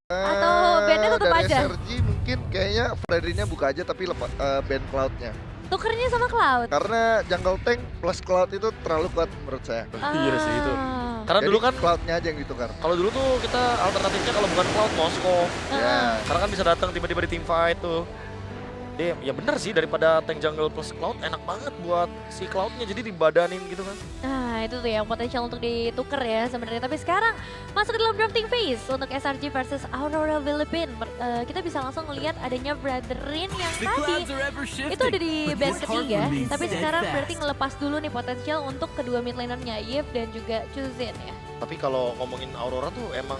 Atau bandnya tetap dari aja? SRG mungkin kayaknya Freddy-nya buka aja tapi band Cloud-nya. Tukernya sama Cloud? Karena jungle tank plus Cloud itu terlalu kuat menurut saya. Iya sih itu. Ah. Karena Jadi dulu kan, Cloud-nya aja yang ditukar. kalau dulu tuh kita alternatifnya kalau bukan Cloud, Moskow. Ya. Karena kan bisa datang tiba-tiba di team fight tuh. Dia ya bener sih, daripada tank jungle plus Cloud enak banget buat si Cloud-nya, jadi dibadanin gitu kan. Nah itu tuh yang potensial untuk dituker ya sebenarnya. Tapi sekarang masuk ke dalam drafting phase untuk SRG versus Aurora Philippines. Kita bisa langsung ngelihat adanya Brotherin yang tadi itu ada di band ketiga. Tapi sekarang berarti ngelepas dulu nih potensial untuk kedua mid lanernya Yves dan juga Chuzin ya. Tapi kalau ngomongin Aurora tuh emang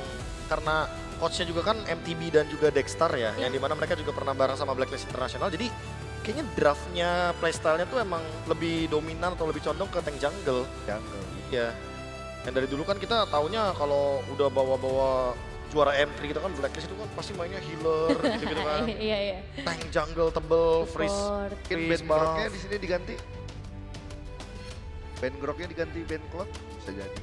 karena coachnya juga kan MTB dan juga Dexter ya, yang dimana mereka juga pernah bareng sama Blacklist International, jadi kayaknya draftnya, playstyle-nya tuh emang lebih dominan atau lebih condong ke tank jungle. Jungle. Iya. Dan dari dulu kan kita taunya kalau udah bawa-bawa juara M3 gitu kan, Blacklist itu kan pasti mainnya healer gitu-gitu kan. Iya iya. Tank jungle tebel, freeze. Support. Mungkin Freeze band Groknya buff. di sini diganti. Band Groknya diganti band Cloud bisa jadi.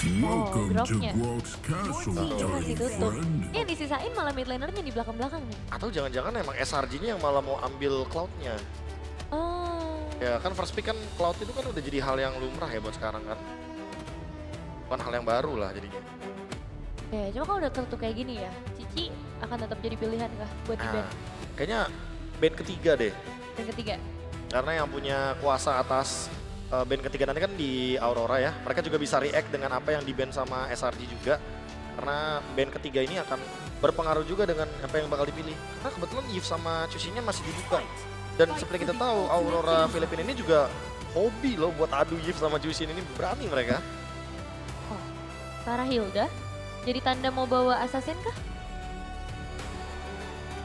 Welcome to Groknya. Grok's Castle, Iya masih my tutup. friend. Yang disisain malah mid lanernya di belakang-belakang nih. Atau jangan-jangan emang SRG-nya yang malah mau ambil Cloud-nya. Oh. Ya kan first pick kan Cloud itu kan udah jadi hal yang lumrah ya buat sekarang kan. Bukan hal yang baru lah jadinya. Ya, cuma kalau udah ketutup kayak gini ya, Cici akan tetap jadi pilihan kah buat di Nah, band kayaknya band ketiga deh. yang ketiga? Karena yang punya kuasa atas band ketiga nanti kan di Aurora ya. Mereka juga bisa react dengan apa yang di band sama SRG juga. Karena band ketiga ini akan berpengaruh juga dengan apa yang bakal dipilih. Karena kebetulan Yves sama Chushin-nya masih dibuka. Dan seperti kita tahu Aurora Filipina ini juga hobi loh buat adu Yves sama Chushin, ini berani mereka. Sarah Hilda jadi tanda mau bawa assassin kah?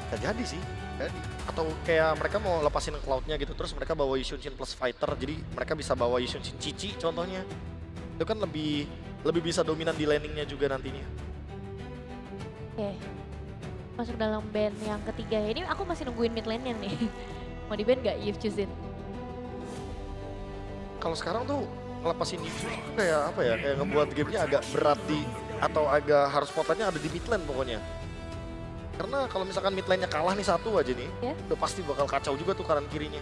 Bisa jadi sih. Jadi Atau kayak mereka mau lepasin Cloud-nya gitu, terus mereka bawa Yushunshin plus fighter, jadi mereka bisa bawa Yushunshin Cici contohnya. Itu kan lebih bisa dominan di landingnya juga nantinya. Oke. Masuk dalam band yang ketiga. Ini aku masih nungguin mid lane-nya nih. Mau di band gak Yves Chuzin? Kalau sekarang tuh ngelepasin Yushin kayak apa ya, kayak ngebuat gamenya agak berat atau agak harus spotlightnya ada di mid lane pokoknya. Karena kalau misalkan mid lane-nya kalah nih satu aja nih, Ya. udah pasti bakal kacau juga tuh kanan kirinya.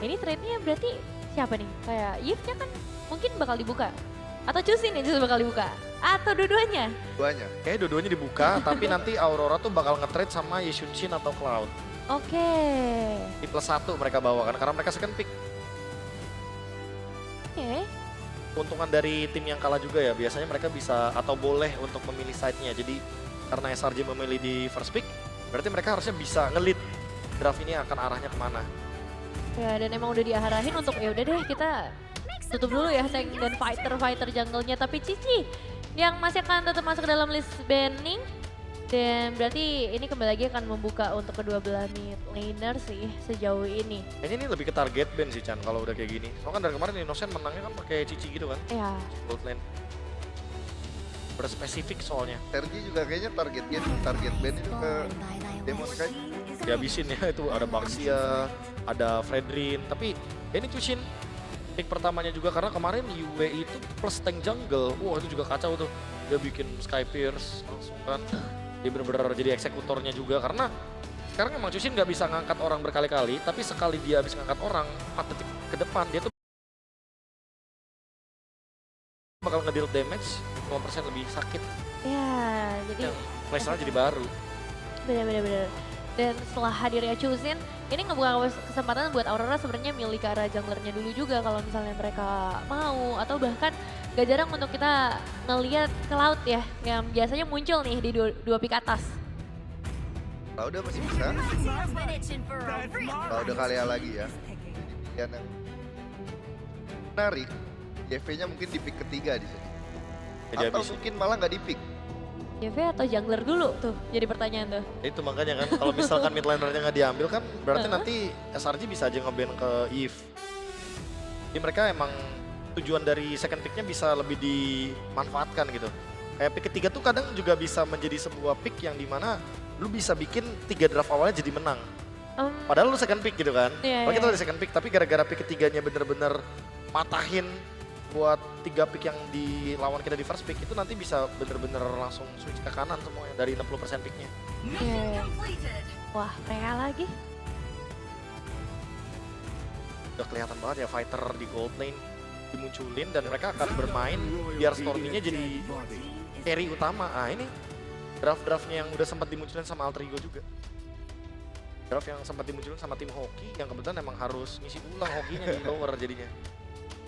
Ini trade-nya berarti siapa nih? Kayak Yves-nya kan mungkin bakal dibuka. Atau Chuzin yang justru bakal dibuka? Atau dua-duanya? duanya. Kayaknya dua-duanya dibuka, tapi nanti Aurora tuh bakal nge-trade sama Yushunshin atau Cloud. Oke. Di plus 1 mereka bawa kan, karena mereka second pick. Oke. Keuntungan dari tim yang kalah juga ya, biasanya mereka bisa atau boleh untuk memilih side-nya. Jadi karena SRG memilih di first pick, berarti mereka harusnya bisa nge-lead draft ini akan arahnya kemana. Ya dan emang udah diarahin untuk ya udah deh kita tutup dulu ya tank dan fighter jungle-nya. Tapi Cici yang masih akan tetap masuk ke dalam list banning. Dan berarti ini kembali lagi akan membuka untuk kedua belah mid laner sih sejauh ini. Kayaknya ini lebih ke target band sih Chan kalau udah kayak gini. Soalnya kan dari kemarin Innocent menangnya kan pakai Cici gitu kan, Ya, gold lane. Berspesifik soalnya, Sergi juga kayaknya target band itu ke Demon Sky. dihabisin ya itu ada Baxia, ada Fredrin. Tapi ya ini Chushin pick pertamanya juga karena kemarin UWE itu plus tank jungle. Wah itu juga kacau tuh. Dia bikin Sky Pierce langsung kan. Dia bener-bener jadi eksekutornya juga karena sekarang emang Chushin nggak bisa ngangkat orang berkali-kali, tapi sekali dia habis ngangkat orang 4 detik ke depan dia tuh bakal ngedeal damage 5% lebih sakit. ya jadi Yang playstyle jadi baru. bener-bener. Dan setelah hadirnya Chuzin, ini ngebuka kesempatan buat Aurora sebenarnya milih ke arah junglernya dulu juga kalau misalnya mereka mau. Atau bahkan gak jarang untuk kita ngeliat Cloud ya, yang biasanya muncul nih di dua pick atas. Kalau udah masih bisa. Kalau udah kali lagi ya. Jadi pilihan yang menarik. JV-nya mungkin di pick ketiga di sini. Jadi Atau habis mungkin malah nggak di pick. JV atau jungler dulu tuh jadi pertanyaan tuh. itu makanya kan kalau misalkan mid lanernya nggak diambil kan berarti Heeh. nanti SRG bisa aja nge-ban ke Eve. Jadi mereka emang tujuan dari second pick-nya bisa lebih dimanfaatkan gitu. Kayak pick ketiga tuh kadang juga bisa menjadi sebuah pick yang dimana lu bisa bikin 3 draft awalnya jadi menang. Padahal lu second pick gitu kan. Iya, Kalau kita iya. udah second pick tapi gara-gara pick ketiganya bener-bener matahin buat 3 pick yang dilawan kita di first pick itu nanti bisa bener-bener langsung switch ke kanan semuanya dari 60% picknya. Iya. Wah, Freya lagi. Udah kelihatan banget ya fighter di gold lane dimunculin dan mereka akan bermain biar Stormy-nya jadi carry utama. Ah ini draft-draftnya yang udah sempat dimunculin sama Alter Ego juga. Draft yang sempat dimunculin sama tim hoki yang kebetulan emang harus ngisi ulang hokinya di lower jadinya.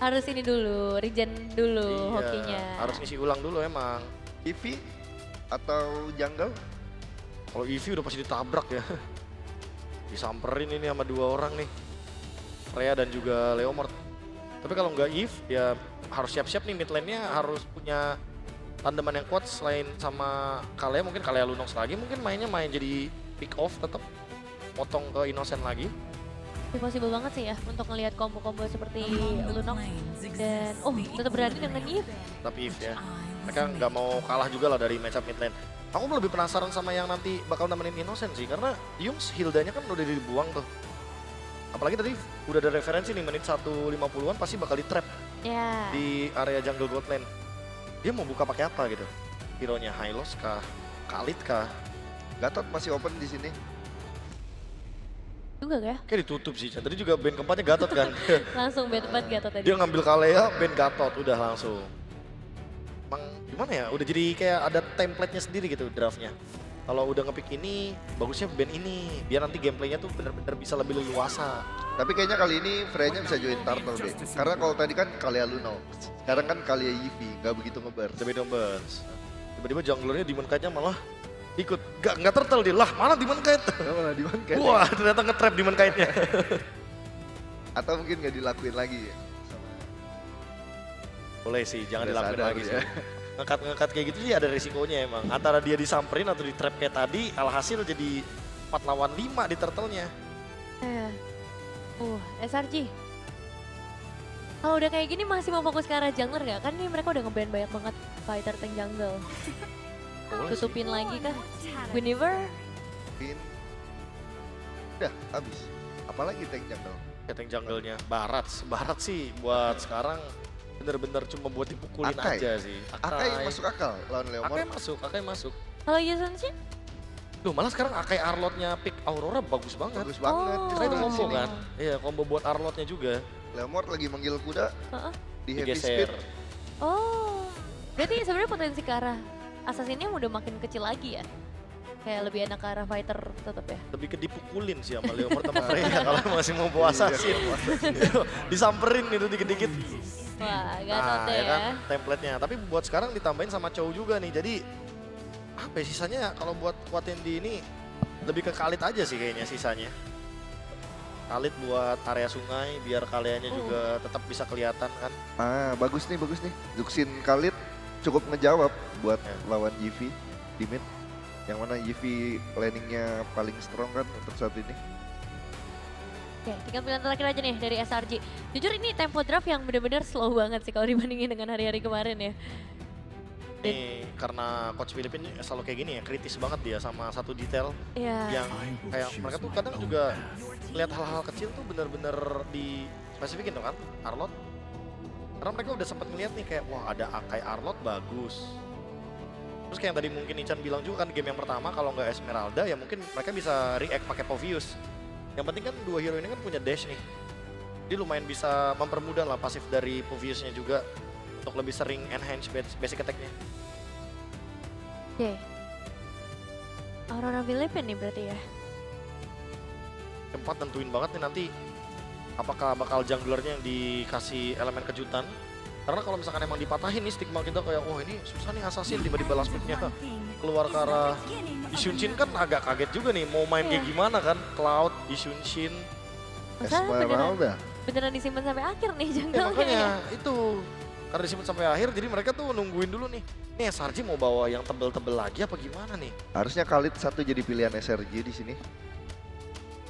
Harus ini dulu, regen dulu Iya, hokinya. harus ngisi ulang dulu emang. Eevee atau jungle? Kalau Eevee udah pasti ditabrak ya. Disamperin ini sama 2 orang nih. Freya dan juga Leomord. Tapi kalau nggak Eve ya harus siap-siap nih mid lane-nya harus punya tandeman yang kuat selain sama Kalea, mungkin Kalea Lunox lagi, mungkin mainnya main jadi pick off tetap potong ke Innocent lagi. Possible banget sih ya untuk ngelihat combo-combo seperti Lunox dan tetap berani dengan Eve. Tapi Eve ya, mereka nggak mau kalah juga lah dari matchup mid lane. Aku lebih penasaran sama yang nanti bakal nemenin Innocent sih, karena Yums Hildanya kan udah dibuang tuh. Apalagi tadi udah ada referensi nih menit 1.50-an pasti bakal di-trap Ya. di area jungle gold lane. Dia mau buka pakai apa gitu? Hero-nya Hylos kah? Khalid kah? Gatot masih open di sini. Juga ya. Kayak ditutup sih, tadi juga band keempatnya Gatot kan. Langsung bad Gatot tadi. Dia ngambil Kalea, band Gatot udah langsung. Emang gimana ya, udah jadi kayak ada template-nya sendiri gitu draftnya. Kalau udah ngepick ini, bagusnya band ini. Biar nanti gameplaynya tuh bener-bener bisa lebih leluasa. Tapi kayaknya kali ini Freya-nya bisa join Turtle deh. Karena kalau tadi kan Kalea Lunox, sekarang kan Kalea Eevee, nggak begitu ngebar. The Bed Numbers. Tiba-tiba junglernya Demon Kite-nya malah ikut. Nggak turtle dia, lah mana Demon Kite? Mana di mana kan? Wah ternyata nge-trap Demon Kite-nya. Atau mungkin nggak dilakuin lagi ya? Sama Boleh sih, jangan Udah dilakuin sadar lagi ya. sih. Ngekat kayak gitu sih ada risikonya emang. Antara dia disamperin atau di trap kayak tadi, alhasil jadi 4 lawan 5 di turtle-nya. SRG. Kalau udah kayak gini masih mau fokus ke arah jungler nggak? Kan nih mereka udah nge-ban banyak banget fighter tank jungle. Boleh sih. Tutupin lagi kah? Guinevere? Mungkin udah habis. Apalagi tank jungle? Ya tank jungle-nya. Barat sih buat sekarang bener-bener cuma buat dipukulin Akai. aja sih. Akai masuk akal lawan Leomord. Akai masuk. Kalau Yusun sih? Duh malah sekarang Akai Arlotnya pick Aurora bagus banget. Bagus banget. Oh. Kita itu Di combo sini. kan? Iya combo buat Arlotnya juga. Leomord lagi manggil kuda Heeh. di heavy speed. Digeser. Oh, berarti sebenarnya potensi ke arah Assassin-nya udah makin kecil lagi ya? Kayak lebih enak ke arah fighter tetap ya? Lebih ke dipukulin sih sama Leomord sama Freya kalau masih mau puasa sih. Disamperin itu dikit-dikit. Wah, Gatot ya ya. kan template-nya. Tapi buat sekarang ditambahin sama Chow juga nih. Jadi apa ya, sisanya kalau buat kuatin di ini lebih ke Khalid aja sih kayaknya sisanya. Khalid buat area sungai biar Kaleanya juga tetap bisa kelihatan kan. Bagus nih. Zuxin Khalid cukup ngejawab buat Ya. lawan Yivi di mid. Yang mana Yivi landingnya paling strong kan untuk saat ini. Oke, tinggal pilihan terakhir aja nih dari SRG. Jujur ini tempo draft yang bener-bener slow banget sih kalau dibandingin dengan hari-hari kemarin ya. Ini karena coach Filipin selalu kayak gini ya, kritis banget dia sama satu detail Iya. yang kayak mereka tuh kadang juga lihat hal-hal kecil tuh bener-bener di spesifikin tuh kan, Arlot. Karena mereka udah sempat ngeliat nih kayak wah ada Akai Arlot bagus. Terus kayak yang tadi mungkin Ichan bilang juga kan game yang pertama kalau nggak Esmeralda ya mungkin mereka bisa react pakai Povius. Yang penting kan 2 hero ini kan punya dash nih. Jadi lumayan bisa mempermudah lah pasif dari Poviusnya juga untuk lebih sering enhance basic attack-nya. Oke. Aurora Philippine nih berarti ya. Keempat tentuin banget nih nanti apakah bakal junglernya yang dikasih elemen kejutan. Karena kalau misalkan emang dipatahin nih stigma kita kayak wah ini susah nih assassin tiba-tiba last pick-nya keluar ke arah Ishunshin kan agak kaget juga nih mau main kayak gimana kan. Cloud, Ishunshin. Masa Esmeralda. beneran disimpan sampai akhir nih Ya jungle-nya. makanya itu karena disimpan sampai akhir jadi mereka tuh nungguin dulu nih. Nih SRG mau bawa yang tebel-tebel lagi apa gimana nih? Harusnya Khalid satu jadi pilihan SRG di sini.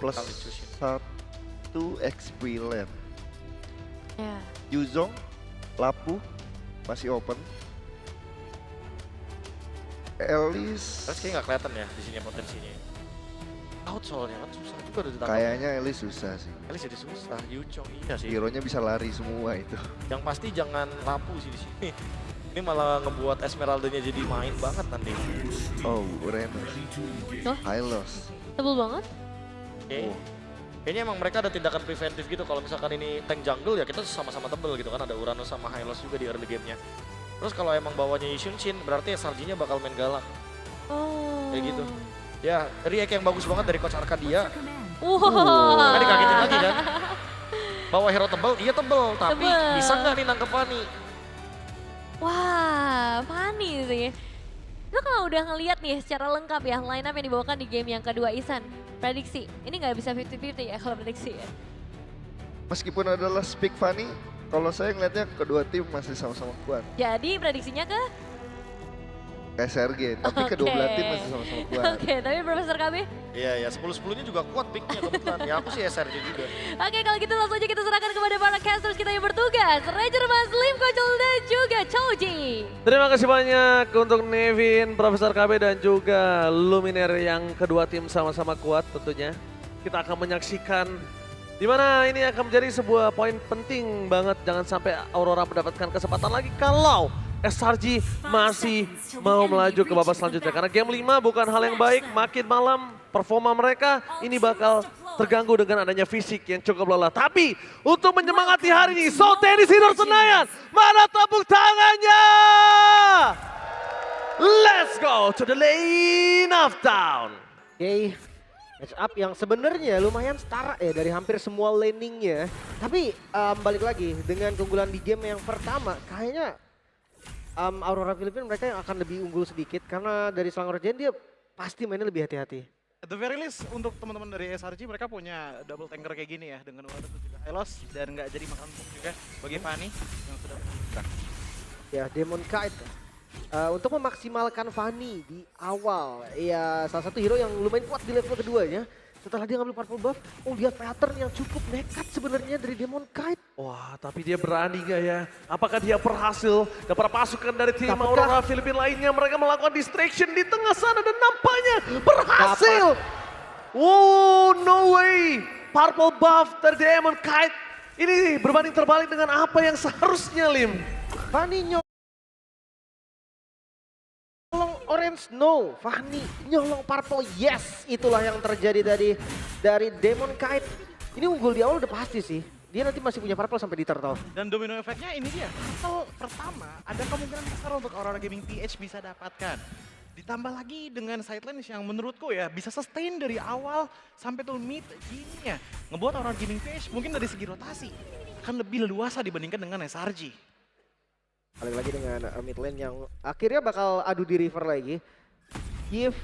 Plus Khalid Chushin. 1 XP lane. Ya. Yuzong, Lapu masih open. Elis Terus kayaknya nggak kelihatan ya di sini potensinya. out soalnya kan susah juga udah ditangkap. Kayaknya Elise susah sih. Elise jadi susah, Yuchong iya sih. Hero-nya bisa lari semua itu. Yang pasti jangan rapuh sih di sini. Ini malah ngebuat Esmeralda-nya jadi main banget nanti. Oh, Uranus. Oh. Hylos. Tebel banget. Oke. Oh. Kayaknya emang mereka ada tindakan preventif gitu. Kalau misalkan ini tank jungle ya kita sama-sama tebel gitu kan. Ada Uranus sama Hylos juga di early game-nya. Terus kalau emang bawanya Yishunshin berarti SRG-nya bakal main galak. Oh. Kayak gitu. Ya, react yang bagus banget dari Coach Arcadia. Wow. Kan dikagetin lagi kan. Bawa hero tebel, iya tebel. Tapi Tebel. bisa nggak nih nangkep Fanny? Wah, Fanny sih. Lo kalau udah ngeliat nih secara lengkap ya line up yang dibawakan di game yang kedua Isan. Prediksi, ini nggak bisa 50-50 ya kalau prediksi ya? Meskipun adalah speak funny, kalau saya ngeliatnya kedua tim masih sama-sama kuat. Jadi prediksinya ke? SRG, tapi kedua belah tim masih sama-sama kuat. Oke, tapi Profesor KB? Iya, ya 10-10-nya juga kuat picknya kebetulan. Ya aku sih SRG juga. Oke, kalau gitu langsung aja kita serahkan kepada para casters kita yang bertugas. Ranger Mas Lim, Kocol dan juga Choji. Terima kasih banyak untuk Nevin, Profesor KB dan juga Luminaire yang kedua tim sama-sama kuat tentunya. Kita akan menyaksikan di mana ini akan menjadi sebuah poin penting banget. Jangan sampai Aurora mendapatkan kesempatan lagi kalau SRG masih mau melaju ke babak selanjutnya. Karena game 5 bukan hal yang baik, makin malam performa mereka ini bakal terganggu dengan adanya fisik yang cukup lelah. Tapi untuk menyemangati hari ini, Soul Tennis Indoor Senayan, mana tepuk tangannya? Let's go to the lane of town. Oke, match up yang sebenarnya lumayan setara ya dari hampir semua laningnya. Tapi balik lagi dengan keunggulan di game yang pertama, kayaknya Aurora Philippines mereka yang akan lebih unggul sedikit karena dari Selangor Giant dia pasti mainnya lebih hati-hati. At the very least untuk teman-teman dari SRG mereka punya double tanker kayak gini ya dengan Uranus dan juga Hylos dan nggak jadi makan empuk juga bagi Fanny yang sudah bergerak. Ya, Demon Kite. Untuk memaksimalkan Fanny di awal, ya salah satu hero yang lumayan kuat di level keduanya. Setelah dia ngambil purple buff, lihat pattern yang cukup nekat sebenarnya dari Demon Kite. Wah, tapi dia berani gak ya? Apakah dia berhasil dapat pasukan dari tim Dapatkah? Aurora Filipina lainnya? Mereka melakukan distraction di tengah sana dan nampaknya berhasil. Wow, no way. Purple buff dari Demon Kite. Ini berbanding terbalik dengan apa yang seharusnya, Lim. Fanny nyolong orange, no. Fanny nyolong purple, yes. Itulah yang terjadi dari Demon Kite. Ini unggul di awal udah pasti sih. Dia nanti masih punya purple sampai di turtle. Dan domino efeknya ini dia. Turtle pertama ada kemungkinan besar untuk Aurora Gaming PH bisa dapatkan. Ditambah lagi dengan sidelines yang menurutku ya bisa sustain dari awal sampai tuh mid gini ya. Ngebuat Aurora Gaming PH mungkin dari segi rotasi akan lebih leluasa dibandingkan dengan SRG. Balik lagi dengan mid lane yang akhirnya bakal adu di river lagi. Give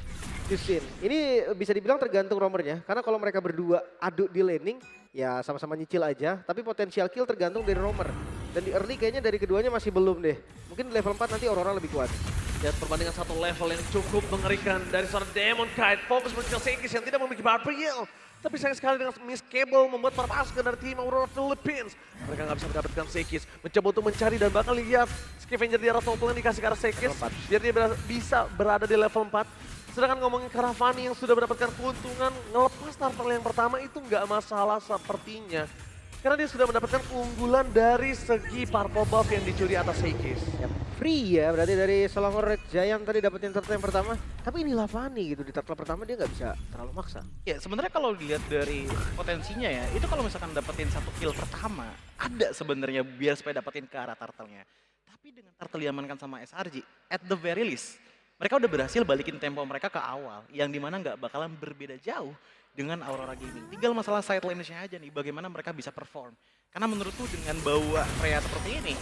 to Sin. Ini bisa dibilang tergantung romernya. Karena kalau mereka berdua adu di laning, ya sama-sama nyicil aja. Tapi potensial kill tergantung dari romer. Dan di early kayaknya dari keduanya masih belum deh. Mungkin di level 4 nanti Aurora lebih kuat. Dan perbandingan satu level yang cukup mengerikan dari seorang Demon Kite. Fokus mencegah Seikis yang tidak memiliki Barbriel. Tapi sayang sekali dengan miss cable membuat para pasukan dari tim Aurora Philippines. Mereka nggak bisa mendapatkan Seikis. Mencoba untuk mencari dan bakal lihat Scavenger di arah top lane dikasih ke arah Seikis. Biar dia bisa berada di level 4. Sedangkan ngomongin Caravani yang sudah mendapatkan keuntungan ngelepas turtle yang pertama itu nggak masalah sepertinya. Karena dia sudah mendapatkan keunggulan dari segi purple buff yang dicuri atas Seikis. Ya, free ya berarti dari Selangor Red Giant tadi dapetin turtle yang pertama. Tapi inilah Fanny gitu, di turtle pertama dia nggak bisa terlalu maksa. Ya sebenarnya kalau dilihat dari potensinya ya, itu kalau misalkan dapetin satu kill pertama, ada sebenarnya biar supaya dapetin ke arah turtle-nya. Tapi dengan turtle diamankan sama SRG, at the very least, mereka udah berhasil balikin tempo mereka ke awal, yang dimana nggak bakalan berbeda jauh dengan Aurora Gaming. Tinggal masalah sidelines-nya aja nih, bagaimana mereka bisa perform. Karena menurutku dengan bawa Freya seperti ini,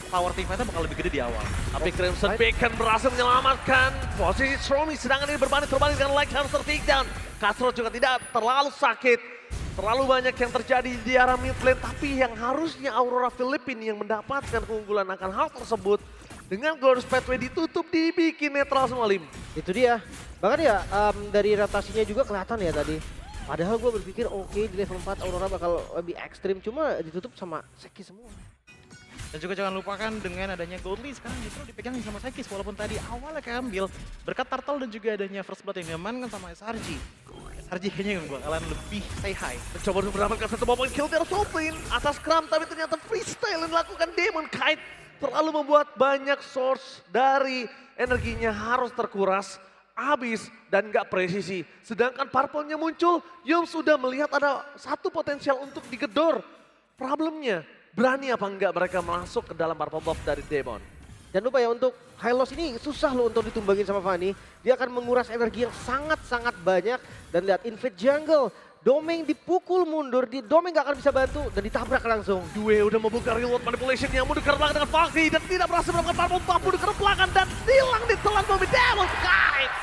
power team fight-nya bakal lebih gede di awal. Tapi Crimson Bacon berhasil menyelamatkan posisi Stromy, sedangkan ini berbanding terbalik dengan Like Hamster Takedown. Castro juga tidak terlalu sakit. Terlalu banyak yang terjadi di arah mid lane, tapi yang harusnya Aurora Philippines yang mendapatkan keunggulan akan hal tersebut. Dengan Glorious Pathway ditutup, dibikin netral semua, Lim. Itu dia. Bahkan ya dari rotasinya juga kelihatan ya tadi. Padahal gue berpikir oke, di level 4 Aurora bakal lebih ekstrim, cuma ditutup sama Seki semua. Dan juga jangan lupakan dengan adanya Goldly sekarang justru dipegangin sama Sekis walaupun tadi awalnya keambil berkat Turtle dan juga adanya First Blood yang diamankan sama SRG. SRG kayaknya yang bakalan lebih say hi. Mencoba untuk mendapatkan satu momen kill dari Soplin atas Kram, tapi ternyata freestyle yang dilakukan Demon Kite terlalu membuat banyak source dari energinya harus terkuras, habis dan nggak presisi. Sedangkan Purple-nya muncul, Yum sudah melihat ada satu potensial untuk digedor. Problemnya, berani apa enggak mereka masuk ke dalam Purple Buff dari Demon? Jangan lupa ya untuk Hylos ini susah loh untuk ditumbangin sama Fanny. Dia akan menguras energi yang sangat-sangat banyak. Dan lihat Invade Jungle, Domeng dipukul mundur, Domeng gak akan bisa bantu dan ditabrak langsung. Due udah membuka reload manipulation yang mundur ke belakang dengan Falky dan tidak berhasil melakukan Purple Buff mundur ke belakang dan hilang ditelan Bobby Demon Kite.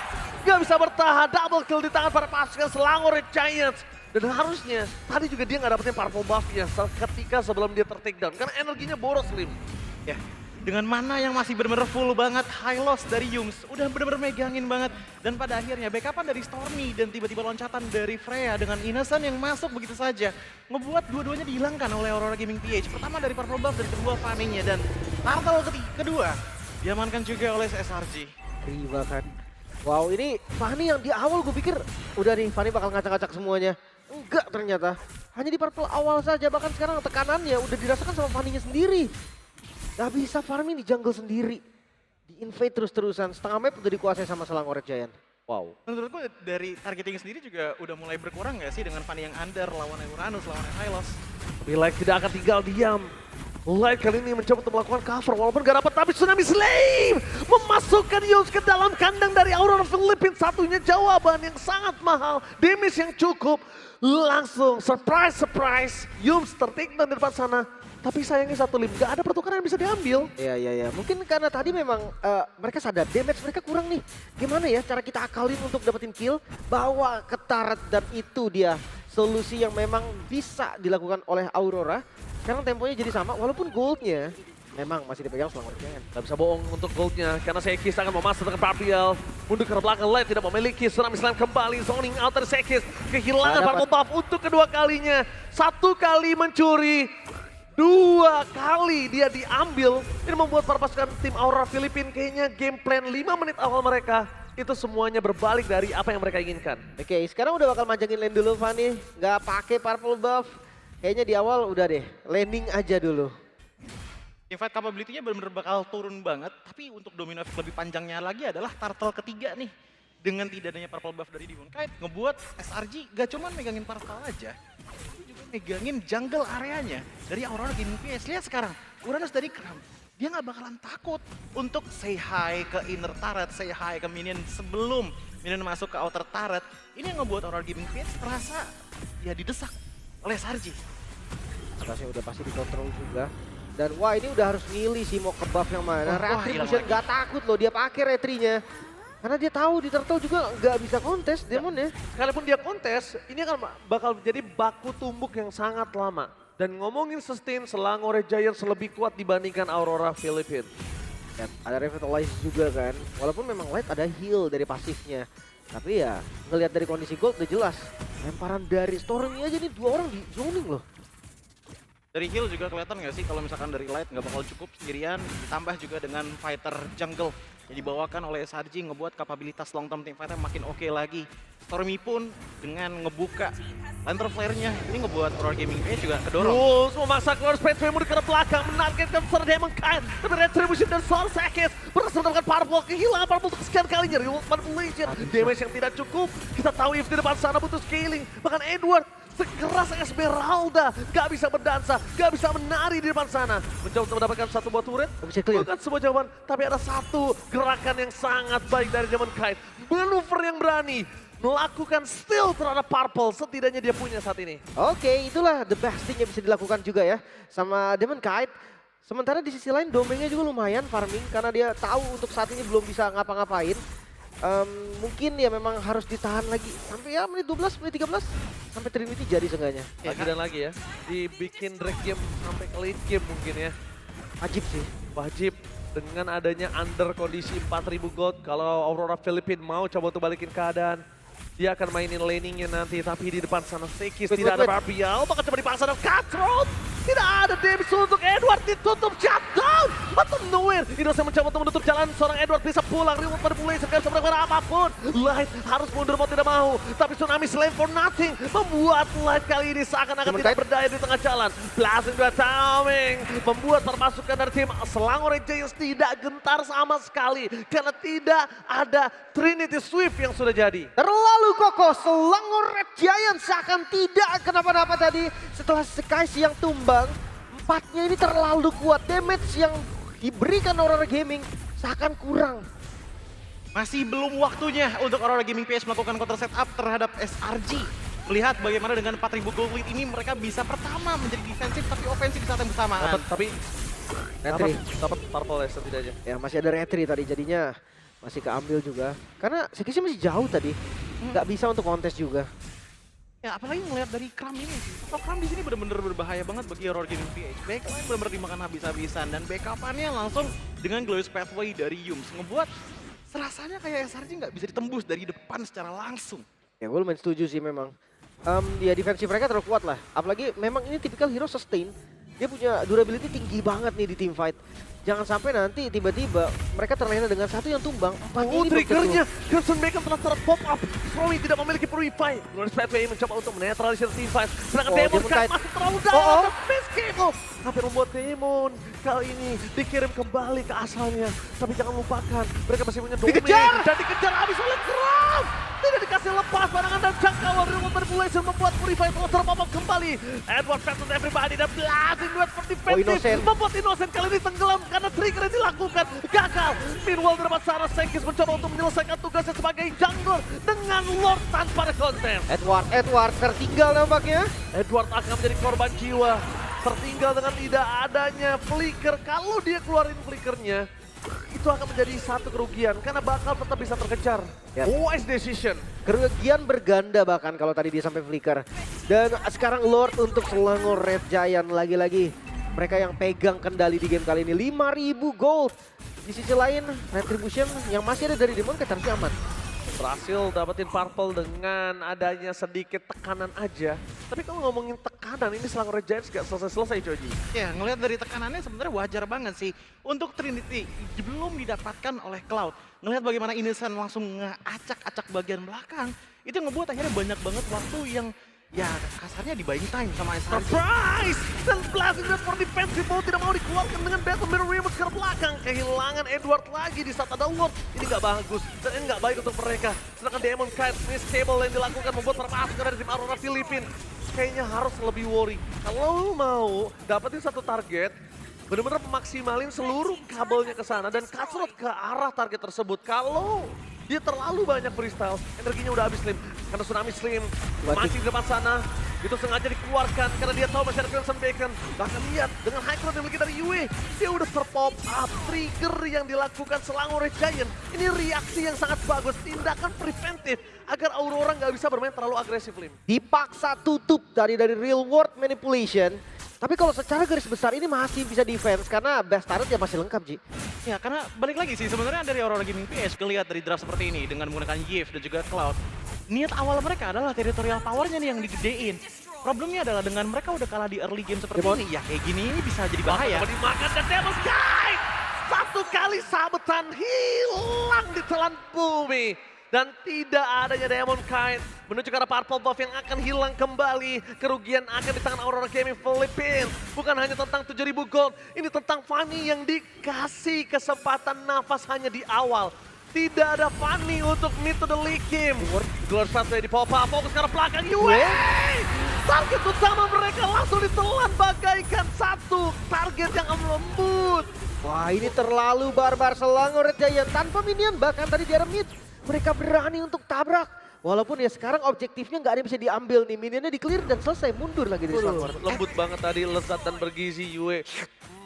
Gak bisa bertahan, double kill di tangan para pasukan Selangor Red Giants. Dan harusnya tadi juga dia gak dapetin Purple Buff-nya ketika sebelum dia ter-take down karena energinya boros Lim. Ya, dengan mana yang masih benar-benar full banget high loss dari Yums, udah benar-benar megangin banget. Dan pada akhirnya backupan dari Stormy dan tiba-tiba loncatan dari Freya dengan Innocent yang masuk begitu saja. Ngebuat dua-duanya dihilangkan oleh Aurora Gaming PH. Pertama dari Purple Buff dan kedua Fanny-nya. Dan Turtle kedua diamankan juga oleh SRG. Riva kan. Wow, ini Fanny yang di awal gue pikir udah nih Fanny bakal ngacak-ngacak semuanya. Enggak ternyata. Hanya di Purple awal saja, bahkan sekarang tekanannya udah dirasakan sama Fanny-nya sendiri. Gak bisa farming di jungle sendiri. Di-invade terus-terusan. Setengah map udah dikuasai sama Selangor Red Giant. Wow. Menurutku dari targeting sendiri juga udah mulai berkurang gak sih dengan Fanny yang under, lawan Uranus, lawan Hylos. Tapi Light tidak akan tinggal diam. Light kali ini mencoba untuk melakukan cover walaupun gak dapat, tapi Tsunami Slave memasukkan Yums ke dalam kandang dari Aurora Philippines. Satunya jawaban yang sangat mahal, damage yang cukup. Langsung surprise Yums ter-take down di depan sana. Tapi sayangnya satu Lim, gak ada pertukaran yang bisa diambil. Iya. Mungkin karena tadi memang mereka sadar damage mereka kurang nih. Gimana ya cara kita akalin untuk dapetin kill? Bawa ke turret dan itu dia solusi yang memang bisa dilakukan oleh Aurora. Sekarang temponya jadi sama walaupun goldnya memang masih dipegang Selangor Giant. Gak bisa bohong untuk goldnya karena Sekis akan memasuk dengan Papial. Mundur ke belakang, Light tidak memiliki. Tsunami Slam kembali, zoning out dari Sekis. Kehilangan Purple Buff untuk kedua kalinya. Satu kali mencuri. Dua kali dia diambil. Ini membuat para pasukan tim Aurora Philippines kayaknya game plan 5 menit awal mereka itu semuanya berbalik dari apa yang mereka inginkan. Oke, sekarang udah bakal manjangin lane dulu Fanny. Nggak pakai Purple Buff. Kayaknya di awal udah deh, landing aja dulu. Teamfight capability-nya benar-benar bakal turun banget. Tapi untuk domino effect lebih panjangnya lagi adalah Turtle ketiga nih. Dengan tidak adanya Purple Buff dari Demon Kite, ngebuat SRG gak cuma megangin Turtle aja. Tapi juga megangin jungle areanya dari Aurora Gaming PS. Lihat sekarang, Uranus dari Kram. Dia gak bakalan takut untuk say hi ke inner turret, say hi ke minion sebelum minion masuk ke outer turret. Ini yang ngebuat Aurora Gaming PS terasa ya didesak oleh SRG. Atasnya udah pasti dikontrol juga. Dan wah ini udah harus milih sih mau ke buff yang mana. Retribution gak takut loh dia pakai retrinya. Karena dia tahu di Turtle juga nggak bisa kontes Demon ya. Sekalipun dia kontes, ini akan bakal menjadi baku tumbuk yang sangat lama. Dan ngomongin sustain, Selangor Red Giants lebih kuat dibandingkan Aurora Philippines. Dan ada Revitalize juga kan. Walaupun memang Light ada heal dari pasifnya. Tapi ya ngelihat dari kondisi gold udah jelas. Lemparan dari Stormy aja nih 2 orang di zoning loh. Dari heal juga kelihatan nggak sih kalau misalkan dari Light nggak bakal cukup sendirian. Ditambah juga dengan fighter jungle yang dibawakan oleh SRG ngebuat kapabilitas long term teamfighter makin oke lagi. Stormy pun dengan ngebuka lantern flare-nya ini ngebuat Aurora Gaming PH juga kedorong. Wolves memaksa keluar Spade Family ke belakang, menargetkan besar Demon Kite. Tapi Retribution dan Soul Sekis berhasil mendapatkan Purple, kehilangan Purple untuk sekian kalinya. Reload manipulation, damage yang tidak cukup. Kita tahu if di depan sana butuh scaling. Bahkan Edward sekeras Esmeralda gak bisa berdansa, gak bisa menari di depan sana. Mencoba untuk mendapatkan satu buah turret, bukan sebuah jawaban, tapi ada satu gerakan yang sangat baik dari Demon Kite. Manuver yang berani, melakukan steal terhadap Purple, setidaknya dia punya saat ini. Oke, itulah the best thing yang bisa dilakukan juga ya sama Demon Kite. Sementara di sisi lain Domengnya juga lumayan farming karena dia tahu untuk saat ini belum bisa ngapa-ngapain. Mungkin ya memang harus ditahan lagi sampai ya menit 12, menit 13 sampai Trinity jadi seenggaknya. Lagi dan lagi ya, dibikin drag game sampai ke late game mungkin ya. Wajib sih. Wajib dengan adanya under kondisi 4000 gold. Kalau Aurora Philippines mau coba untuk balikin keadaan, dia akan mainin laningnya nanti. Tapi di depan sana Sekis tidak ada Barbial, maka coba dipaksa dan Cutthroat Tidak ada damage untuk Edward, ditutup shutdown. Atau nowhere. Innocent mencoba untuk menutup jalan. Seorang Edward bisa pulang. Reward manipulation gak bisa melakukan apapun. Light harus mundur mau tidak mau. Tapi Tsunami Slam for nothing. Membuat Light kali ini seakan-akan tidak berdaya di tengah jalan. Blasting dua timing. Membuat permasukan dari tim Selangor Red Giants tidak gentar sama sekali. Karena tidak ada Trinity Swift yang sudah jadi. Terlalu kokoh, Selangor Red Giants seakan tidak kenapa-napa tadi. Setelah Skies yang tumbang, empatnya ini terlalu kuat. Damage yang diberikan Aurora Gaming seakan kurang. Masih belum waktunya untuk Aurora Gaming PS melakukan counter setup terhadap SRG. Melihat bagaimana dengan 4.000 gold lead ini mereka bisa pertama menjadi defensif tapi ofensif di saat yang bersamaan. Tapi Retri. dapat purple ya setidaknya. Ya masih ada Retri tadi jadinya masih keambil juga. Karena Sekisnya masih jauh tadi. Nggak bisa untuk kontes juga. Ya apalagi ngelihat dari Kram ini. Atau Kram di sini benar-benar berbahaya banget bagi Aurora Gaming PH. Backline benar-benar dimakan habis-habisan dan backupannya langsung dengan Glorious Pathway dari Yums ngebuat serasanya kayak SRG nggak bisa ditembus dari depan secara langsung. Ya gue lumayan setuju sih memang. Ya defensif mereka terlalu kuat lah. Apalagi memang ini tipikal hero sustain. Dia punya durability tinggi banget nih di team fight. Jangan sampai nanti tiba-tiba mereka terlena dengan satu yang tumbang. Oh, triggernya Crimson Bacon telah pop up. Snowy tidak memiliki purify. Glorious Pathway mencoba untuk menetralisir team fight. Sedangkan Demon Kite masih terlalu dalam. Miss Cable hampir membuat Demon kali ini dikirim kembali ke asalnya. Tapi jangan lupakan mereka masih punya Domain. Dan dikejar habis oleh Kram. Tidak dikasih lepas barangan dan jangkauan Remote Manipulation membuat Purify terus terpop kembali. Edward versus everybody dan blasting duet for defensive. Membuat Innocent kali ini tenggelam karena trigger yang dilakukan gagal. Meanwhile dari sana Senkis mencoba untuk menyelesaikan tugasnya sebagai jungler dengan Lord tanpa ada konten. Edward tertinggal nampaknya. Edward akan menjadi korban jiwa. Tertinggal dengan tidak adanya flicker. Kalau dia keluarin flickernya, itu akan menjadi satu kerugian karena bakal tetap bisa terkejar. Yep. Wise decision. Kerugian berganda bahkan kalau tadi dia sampai flicker. Dan sekarang Lord untuk Selangor Red Giant lagi-lagi. Mereka yang pegang kendali di game kali ini. 5.000 gold. Di sisi lain Retribution yang masih ada dari Demon Kite harusnya aman. Berhasil dapetin purple dengan adanya sedikit tekanan aja. Tapi kalau ngomongin tekanan ini Selangor Red Giants gak selesai-selesai Joji. Ya ngelihat dari tekanannya sebenarnya wajar banget sih. Untuk Trinity belum didapatkan oleh Cloud. Ngelihat bagaimana Innocent langsung ngeacak-acak bagian belakang. Itu ngebuat akhirnya banyak banget waktu yang ya kasarnya di buying time sama SRG. Surprise! Dan blasting dan for defensive mau tidak mau dikeluarkan dengan Battle Mirror Remote ke belakang. Kehilangan Edward lagi di saat ada Lord. Ini nggak bagus dan ini nggak baik untuk mereka. Sedangkan Demon Kite Miss Cable yang dilakukan membuat permasukan dari tim Aurora Philippines. Kayaknya harus lebih worry. Kalau lu mau dapetin satu target, benar-benar maksimalin seluruh kabelnya ke sana dan kasrot ke arah target tersebut. Kalau dia terlalu banyak freestyle, energinya udah habis Slim. Karena Tsunami Slim masih di depan sana, itu sengaja dikeluarkan karena dia tahu masih ada Crimson Bacon. Bahkan lihat dengan high ground yang dimiliki dari Yue, dia udah terpop up. Trigger yang dilakukan Selangor Red Giant, ini reaksi yang sangat bagus, tindakan preventif agar Aurora nggak bisa bermain terlalu agresif Lim. Dipaksa tutup dari real world manipulation. Tapi kalau secara garis besar ini masih bisa defense karena best turret ya masih lengkap Ji. Ya karena balik lagi sih sebenarnya dari Aurora Gaming PS kelihat dari draft seperti ini dengan menggunakan Yves dan juga Cloud. Niat awal mereka adalah territorial powernya nih yang digedein. Problemnya adalah dengan mereka udah kalah di early game seperti ini, ya kayak gini ini bisa jadi bahaya. Dimakan dan Demon Kite! Satu kali sabetan hilang di telan bumi. Dan tidak adanya Demon Kite menuju ke arah Purple Buff yang akan hilang kembali. Kerugian akan di tangan Aurora Gaming Philippines. Bukan hanya tentang 7.000 gold, ini tentang Fanny yang dikasih kesempatan nafas hanya di awal. Tidak ada Fanny untuk mid to the league game. Glorious Pathway di pop up, fokus ke arah belakang. Yue! Target utama mereka langsung ditelan bagaikan satu target yang lembut. Wah ini terlalu barbar Selangor Red Giant tanpa minion bahkan tadi di arah mid. Mereka berani untuk tabrak. Walaupun ya sekarang objektifnya nggak ada yang bisa diambil nih. Minionnya di clear dan selesai mundur lagi dari Selangor. Lembut banget tadi, lezat dan bergizi Yue.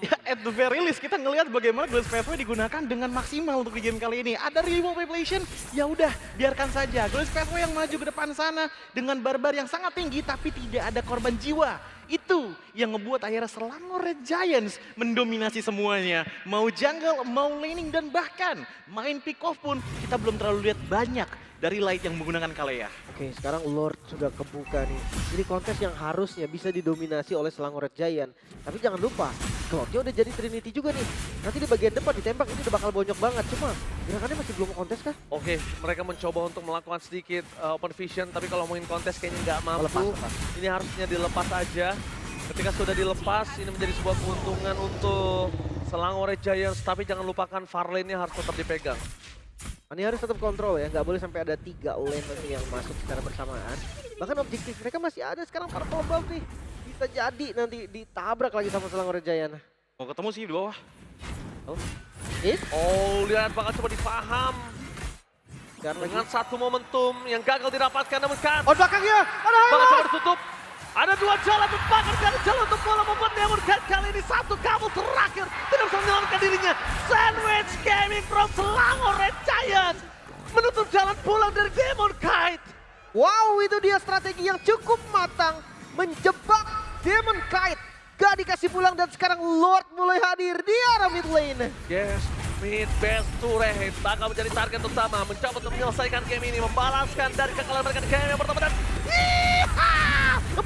Ya at the very least kita ngelihat bagaimana Glorious Pathway digunakan dengan maksimal untuk di game kali ini. Ada remote manipulation, ya udah biarkan saja. Glorious Pathway yang maju ke depan sana dengan barbar yang sangat tinggi tapi tidak ada korban jiwa. Itu yang ngebuat akhirnya Selangor Red Giants mendominasi semuanya. Mau jungle, mau laning dan bahkan main pick off pun kita belum terlalu lihat banyak dari Light yang menggunakan Kalea. Oke, sekarang Lord sudah kebuka nih. Jadi kontes yang harusnya bisa didominasi oleh Selangor Red Giant. Tapi jangan lupa, Cloudnya udah jadi Trinity juga nih. Nanti di bagian depan ditembak ini udah bakal bonyok banget. Cuma gerakannya masih belum kontes kah? Oke, mereka mencoba untuk melakukan sedikit open vision, tapi kalau main kontes kayaknya nggak mampu. Lepas. Ini harusnya dilepas aja. Ketika sudah dilepas, ini menjadi sebuah keuntungan untuk Selangor Red Giants, tapi jangan lupakan far lane-nya harus tetap dipegang. Ini harus tetap kontrol ya, nggak boleh sampai ada 3 lane nanti yang masuk secara bersamaan. Bahkan objektif mereka masih ada sekarang Purple Buff nih. Bisa jadi nanti ditabrak lagi sama Selangor Red Giant. Mau ketemu sih di bawah. Oh, lihat bakal coba dipaham. Dengan satu momentum yang gagal didapatkan, namun kan Oh belakangnya, ada bakal coba Hylos! ditutup. Ada 2 jalan membakar, gak ada jalan untuk bola membuat Demon Kite kali ini 1 kabel terakhir tidak bisa menyelamatkan dirinya. Sandwich Gaming from Selangor Red Giants menutup jalan pulang dari Demon Kite. Wow, itu dia strategi yang cukup matang. Menjebak Demon Kite. Gak dikasih pulang dan sekarang Lord mulai hadir di arah mid lane. Yes, mid best Turret bakal menjadi target utama. Mencoba untuk menyelesaikan game ini, membalaskan dari kekalahan mereka di game yang pertama dan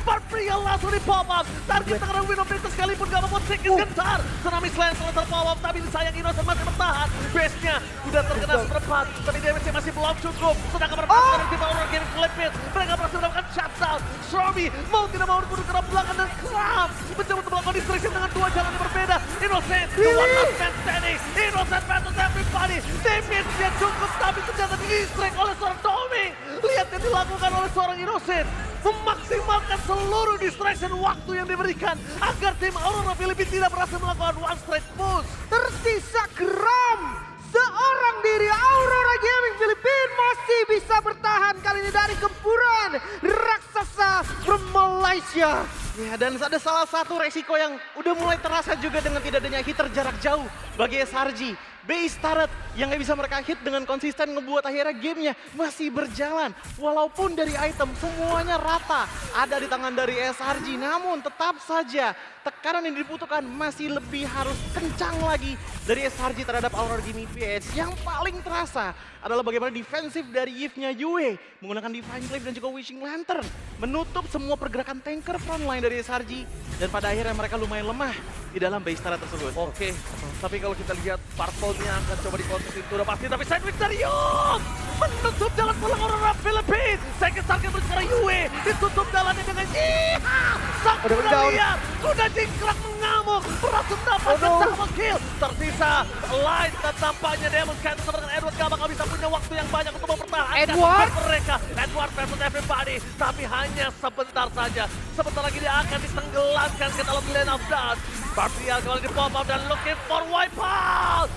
Barbarian langsung di pop up. Target tangan Win of Victor sekalipun gak membuat sedikit gentar. Tsunami Slam selesai pop up, tapi sayang Innocent masih bertahan. Base-nya udah terkena seperempat, tapi damage-nya masih belum cukup. Sedangkan berpasangan dari tim Aurora Gaming Philippines, mereka berhasil mendapatkan shutdown. Stormy mau tidak mau duduk ke belakang dan Kram mencoba untuk melakukan distraction dengan 2 jalan yang berbeda. Innocent, the one last man standing. Innocent versus everybody. Damage-nya cukup, tapi ternyata di-distract oleh seorang Tommy. Lihat yang dilakukan oleh seorang Innocent. Memaksimalkan seluruh distraction waktu yang diberikan agar tim Aurora Philippines tidak berhasil melakukan one straight push. Tersisa Gram. Seorang diri Aurora Gaming Philippines masih bisa bertahan kali ini dari gempuran raksasa from Malaysia. Ya, dan ada salah satu resiko yang udah mulai terasa juga dengan tidak adanya hitter jarak jauh bagi SRG. Base turret yang nggak bisa mereka hit dengan konsisten ngebuat akhirnya gamenya masih berjalan. Walaupun dari item semuanya rata ada di tangan dari SRG, namun tetap saja tekanan yang dibutuhkan masih lebih harus kencang lagi dari SRG terhadap Aurora Gaming PH. Yang paling terasa adalah bagaimana defensif dari Yves-nya Yue menggunakan Divine Glaive dan juga Wishing Lantern menutup semua pergerakan tanker frontline dari SRG, dan pada akhirnya mereka lumayan lemah di dalam base turret tersebut. Oke, tapi kalau kita lihat Purple-nya akan coba dikontes itu udah pasti, tapi Sandwich dari Yus menutup jalan pulang Aurora Philippines. Second target sekarang Yue ditutup jalannya dengan sang kuda liar, kuda jingkrak mengamuk, berhasil mendapatkan double kill. Tersisa Light dan tampaknya Demon Kite bersama dengan Edward gak bakal bisa punya waktu yang banyak untuk mempertahankan mereka. Edward versus everybody, tapi hanya sebentar saja. Sebentar lagi dia akan ditenggelamkan ke dalam lane of dust. Barbarian kembali di pop up dan looking for wipeout.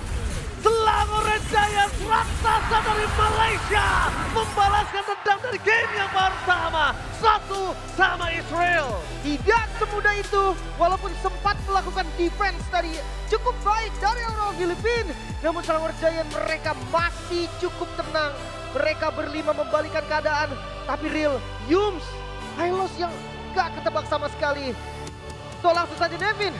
Selangor Red Giants raksasa dari Malaysia membalaskan dendam dari game yang pertama 1 sama Israel. Tidak semudah itu, walaupun sempat melakukan defense tadi cukup baik dari Aurora Philippines, namun Selangor Red Giants mereka masih cukup tenang. Mereka berlima membalikan keadaan, tapi real Yums, Hylos yang gak ketebak sama sekali. So langsung saja Nevin,